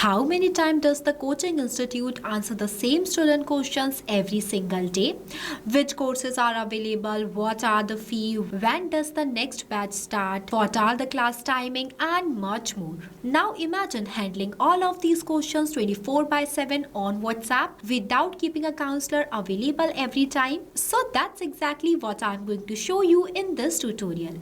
How many times does the coaching institute answer the same student questions every single day? Which courses are available? What are the fee? When does the next batch start? What are the class timing? And much more. Now imagine handling all of these questions 24/7 on WhatsApp without keeping a counselor available every time. So that's exactly what I'm going to show you in this tutorial.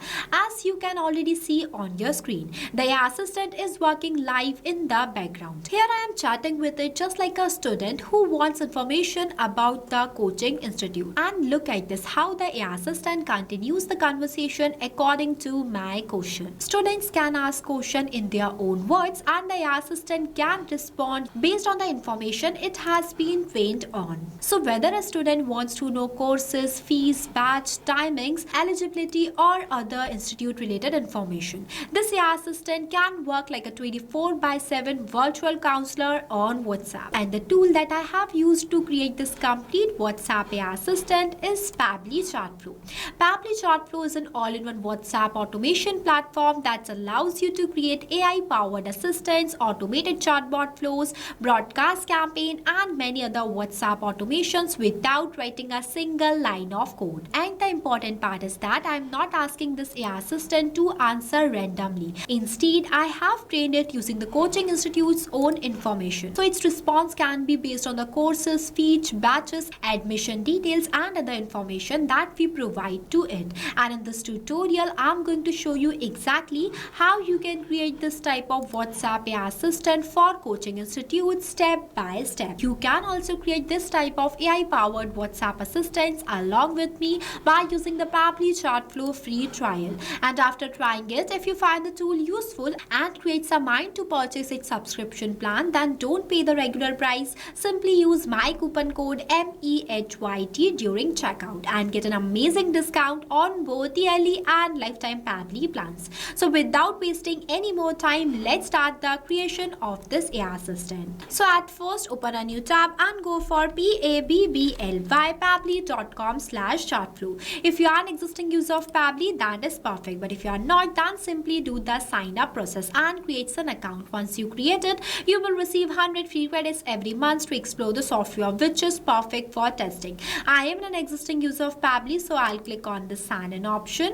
As you can already see on your screen, the AI assistant is working live in the background. Here I am chatting with it just like a student who wants information about the coaching institute. And look at this, how the AI assistant continues the conversation according to my question. Students can ask questions in their own words and the AI assistant can respond based on the information it has been trained on. So whether a student wants to know courses, fees, batch, timings, eligibility or other institute related information, this AI assistant can work like a 24/7 virtual counselor on WhatsApp. And the tool that I have used to create this complete WhatsApp AI assistant is Pabbly Chatflow. Pabbly Chatflow is an all-in-one WhatsApp automation platform that allows you to create AI-powered assistants, automated chatbot flows, broadcast campaign, and many other WhatsApp automations without writing a single line of code. And the important part is that I'm not asking this AI assistant to answer randomly. Instead, I have trained it using the coaching institute's own information. So its response can be based on the courses, fees, batches, admission details, and other information that we provide to it. And in this tutorial, I'm going to show you exactly how you can create this type of WhatsApp AI assistant for coaching institutes step by step. You can also create this type of AI-powered WhatsApp assistants along with me by using the Pabbly Chatflow free trial. And after trying it, if you find the tool useful and creates a mind to purchase its subscription plan, then don't pay the regular price. Simply use my coupon code MEHYT during checkout and get an amazing discount on both the early and lifetime Pabbly plans. So without wasting any more time, let's start the creation of this AI assistant. So at first, open a new tab and go for pabbly.com/chatflow. If you are an existing user of Pabbly, that is perfect. But if you are not, then simply do the sign up process and create an account. Once you create it, you will receive 100 free credits every month to explore the software, which is perfect for testing. I am an existing user of Pabbly, so I'll click on the sign in option.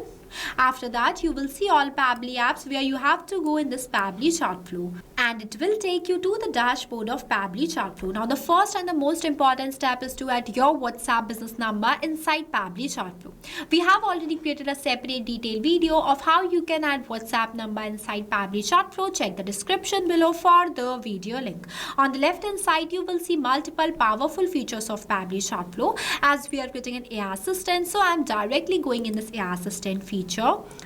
After that, you will see all Pabbly apps where you have to go in this Pabbly Chatflow, and it will take you to the dashboard of Pabbly Chatflow. Now, the first and the most important step is to add your WhatsApp business number inside Pabbly Chatflow. We have already created a separate detailed video of how you can add WhatsApp number inside Pabbly Chatflow. Check the description below for the video link. On the left hand side, you will see multiple powerful features of Pabbly Chatflow as we are creating an AI assistant. So I'm directly going in this AI assistant feature.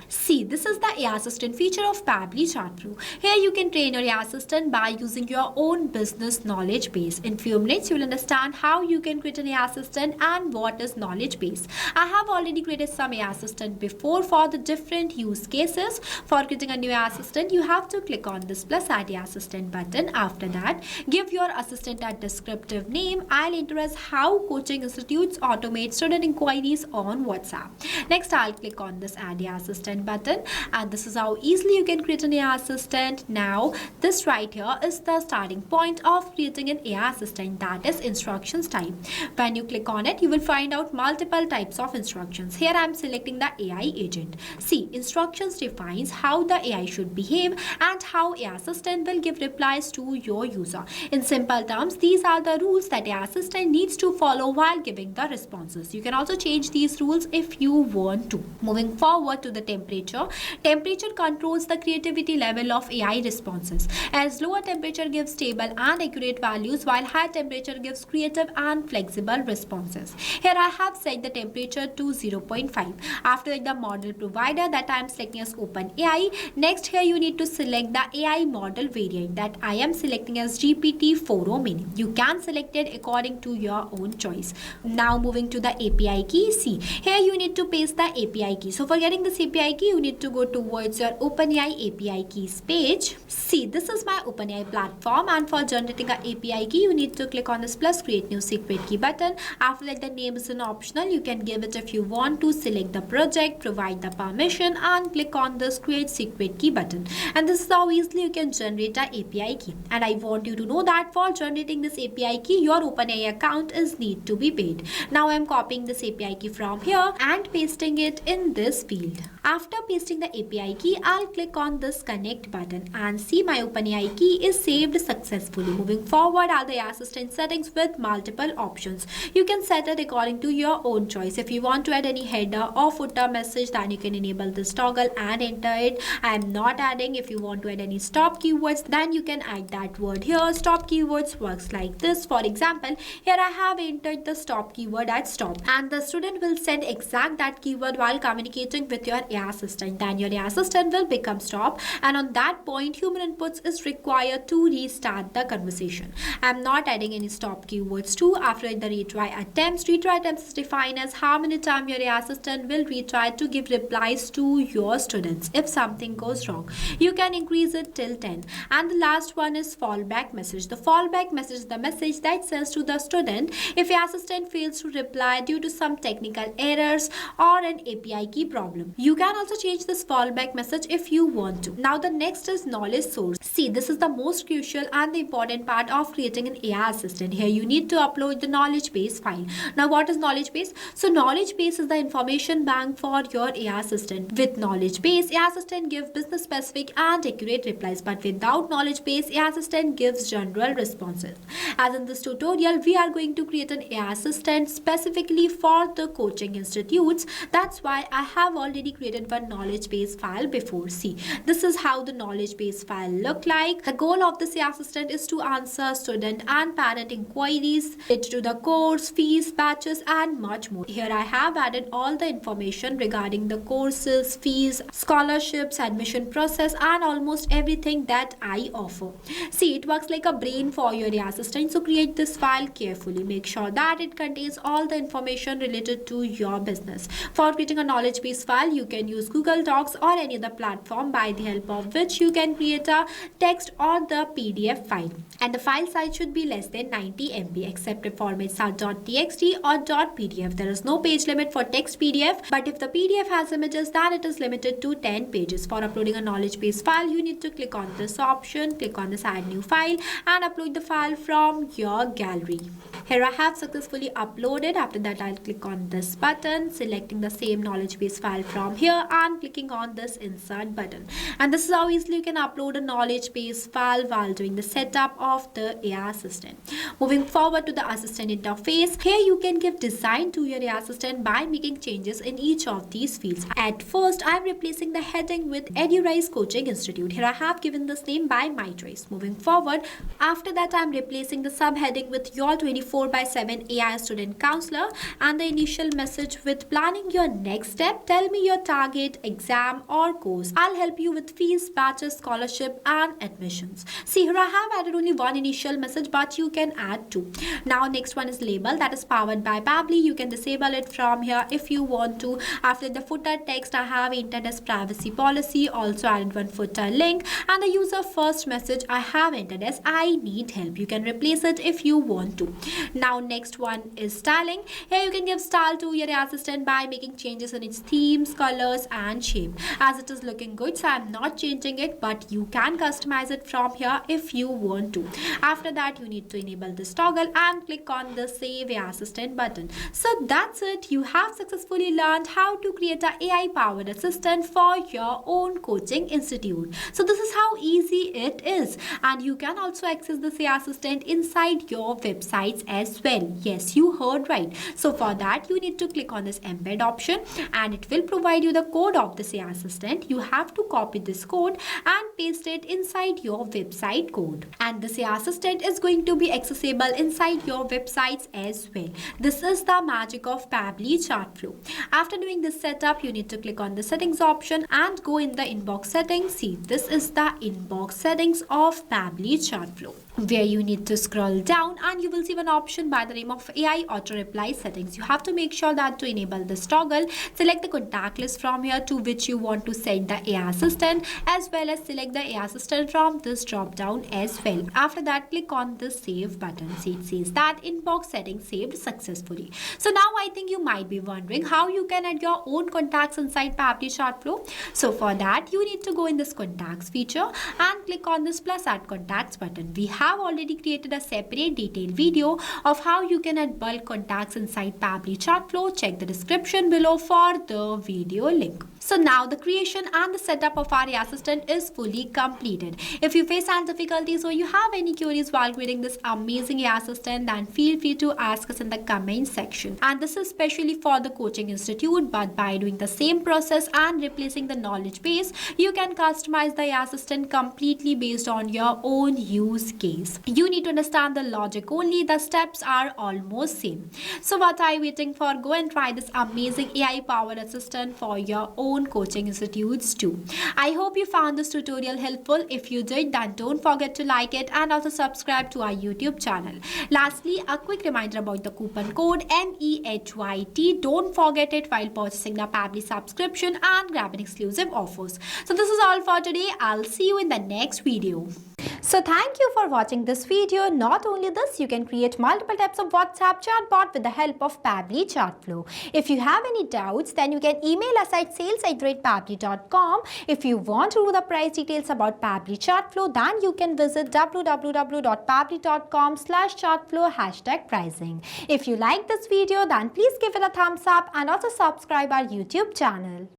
See, this is the AI assistant feature of Pabbly Chatflow. Here you can train your AI assistant by using your own business knowledge base. In few minutes, you will understand how you can create an AI assistant and what is knowledge base. I have already created some AI assistant before for the different use cases. For creating a new AI assistant, you have to click on this plus add AI assistant button. After that, give your assistant a descriptive name. I'll enter as how coaching institutes automate student inquiries on WhatsApp. Next, I'll click on this add AI assistant button, and this is how easily you can create an AI assistant. Now this right here is the starting point of creating an AI assistant, that is instructions type. When you click on it, you will find out multiple types of instructions. Here I am selecting the AI agent. See, instructions defines how the AI should behave and how AI assistant will give replies to your user. In simple terms, these are the rules that AI assistant needs to follow while giving the responses. You can also change these rules if you want to. Moving forward to the temperature. Temperature controls the creativity level of AI responses, as lower temperature gives stable and accurate values while high temperature gives creative and flexible responses. Here I have set the temperature to 0.5. After the model provider that I am selecting as OpenAI, next here you need to select the AI model variant that I am selecting as GPT-4o mini. You can select it according to your own choice. Now moving to the API key. See, here you need to paste the API key. So for getting this API key, you need to go towards your OpenAI API keys page. See, this is my OpenAI platform, and for generating an API key, you need to click on this plus create new secret key button. After that, the name is an optional. You can give it if you want to. Select the project, provide the permission, and click on this create secret key button. And this is how easily you can generate an API key. And I want you to know that for generating this API key, your OpenAI account is need to be paid. Now I'm copying this API key from here and pasting it in this field. After pasting the API key, I'll click on this connect button and see my OpenAI key is saved successfully. Moving forward are the AI assistant settings with multiple options. You can set it according to your own choice. If you want to add any header or footer message, then you can enable this toggle and enter it. I am not adding. If you want to add any stop keywords, then you can add that word here. Stop keywords works like this. For example, here I have entered the stop keyword at stop, and the student will send exact that keyword while communicating with your AI assistant. Then your AI assistant will become stop, and on that point human inputs is required to restart the conversation. I am not adding any stop keywords too. After the retry attempts is defined as how many times your AI assistant will retry to give replies to your students if something goes wrong. You can increase it till 10. And the last one is fallback message. The fallback message is the message that says to the student if your assistant fails to reply due to some technical errors or an API key problem. You can also change this fallback message if you want to. Now the next is knowledge source. See, this is the most crucial and the important part of creating an AI assistant. Here you need to upload the knowledge base file. Now what is knowledge base? So knowledge base is the information bank for your AI assistant. With knowledge base, AI assistant gives business specific and accurate replies, but without knowledge base, AI assistant gives general responses. As in this tutorial, we are going to create an AI assistant specifically for the coaching institutes. That's why I have already created one knowledge base file before. See, this is how the knowledge base file look like. The goal of this AI assistant is to answer student and parent inquiries, it to the course, fees, batches, and much more. Here I have added all the information regarding the courses, fees, scholarships, admission process, and almost everything that I offer. See, it works like a brain for your AI assistant, so create this file carefully. Make sure that it contains all the information related to your business. For creating a knowledge base file, you can use Google Docs or any other platform by the help of which you can create a text or the PDF file. And the file size should be less than 90 MB. Accepted formats are .txt or .pdf. There is no page limit for text PDF, but if the PDF has images, then it is limited to 10 pages. For uploading a knowledge base file, you need to click on this option, click on this add new file, and upload the file from your gallery. Here I have successfully uploaded. After that, I'll click on this button, selecting the same knowledge base file from here and clicking on this insert button. And this is how easily you can upload a knowledge base file while doing the setup of the AI assistant. Moving forward to the assistant interface, here you can give design to your AI assistant by making changes in each of these fields. At first, I am replacing the heading with Enquiries Coaching Institute. Here I have given this name by my choice. Moving forward, after that, I am replacing the subheading with your 24/7 AI student counselor and the initial message with planning your next step. Tell me your target, exam or course. I'll help you with fees, batches, scholarship and admissions. See, here I have added only one initial message, but you can add two. Now next one is label, that is powered by Pabbly. You can disable it from here if you want to. After the footer text, I have entered as privacy policy, also added one footer link, and the user first message I have entered as I need help. You can replace it if you want to. Now next one is styling. Here you can give style to your assistant by making changes in its themes, colors and shape. As it is looking good, so I'm not changing it, but you can customize it from here if you want to. After that, you need to enable this toggle and click on the save AI assistant button. So that's it. You have successfully learned how to create an AI powered assistant for your own coaching institute. So this is how easy it is, and you can also access this AI assistant inside your websites as well. Yes, you heard right. So for that, you need to click on this embed option, and it will provide you the code of this AI assistant. You have to copy this code and paste it inside your website code, and this AI assistant is going to be accessible inside your websites as well. This is the magic of Pabbly Chatflow. After doing this setup, you need to click on the settings option and go in the inbox settings. See, this is the inbox settings of Pabbly Chatflow, where you need to scroll down and you will see one option by the name of AI auto reply settings. You have to make sure that to enable this toggle, select the contact list from here to which you want to send the AI assistant, as well as select the AI assistant from this drop down as well. After that, click on the save button. See, it says that inbox settings saved successfully. So now I think you might be wondering how you can add your own contacts inside Pabbly Chatflow. So for that, you need to go in this contacts feature and click on this plus add contacts button. We have already created a separate detailed video of how you can add bulk contacts inside Pabbly Chatflow. Check the description below for the video link. So now the creation and the setup of our AI assistant is fully completed. If you face any difficulties or you have any queries while creating this amazing AI assistant, then feel free to ask us in the comment section. And this is especially for the coaching institute, but by doing the same process and replacing the knowledge base, you can customize the AI assistant completely based on your own use case. You need to understand the logic only. The steps are almost same. So what are you waiting for? Go and try this amazing AI powered assistant for your own coaching institutes too. I hope you found this tutorial helpful. If you did, then don't forget to like it and also subscribe to our YouTube channel. Lastly, a quick reminder about the coupon code MEHYT. Don't forget it while purchasing the Pabbly subscription and grabbing exclusive offers. So this is all for today. I'll see you in the next video. So thank you for watching this video. Not only this, you can create multiple types of WhatsApp chatbot with the help of Pabbly Chatflow. If you have any doubts, then you can email us at sales@pabbly.com. If you want to know the price details about Pabbly Chatflow, then you can visit www.pabbly.com/chatflow #pricing. If you like this video, then please give it a thumbs up and also subscribe our YouTube channel.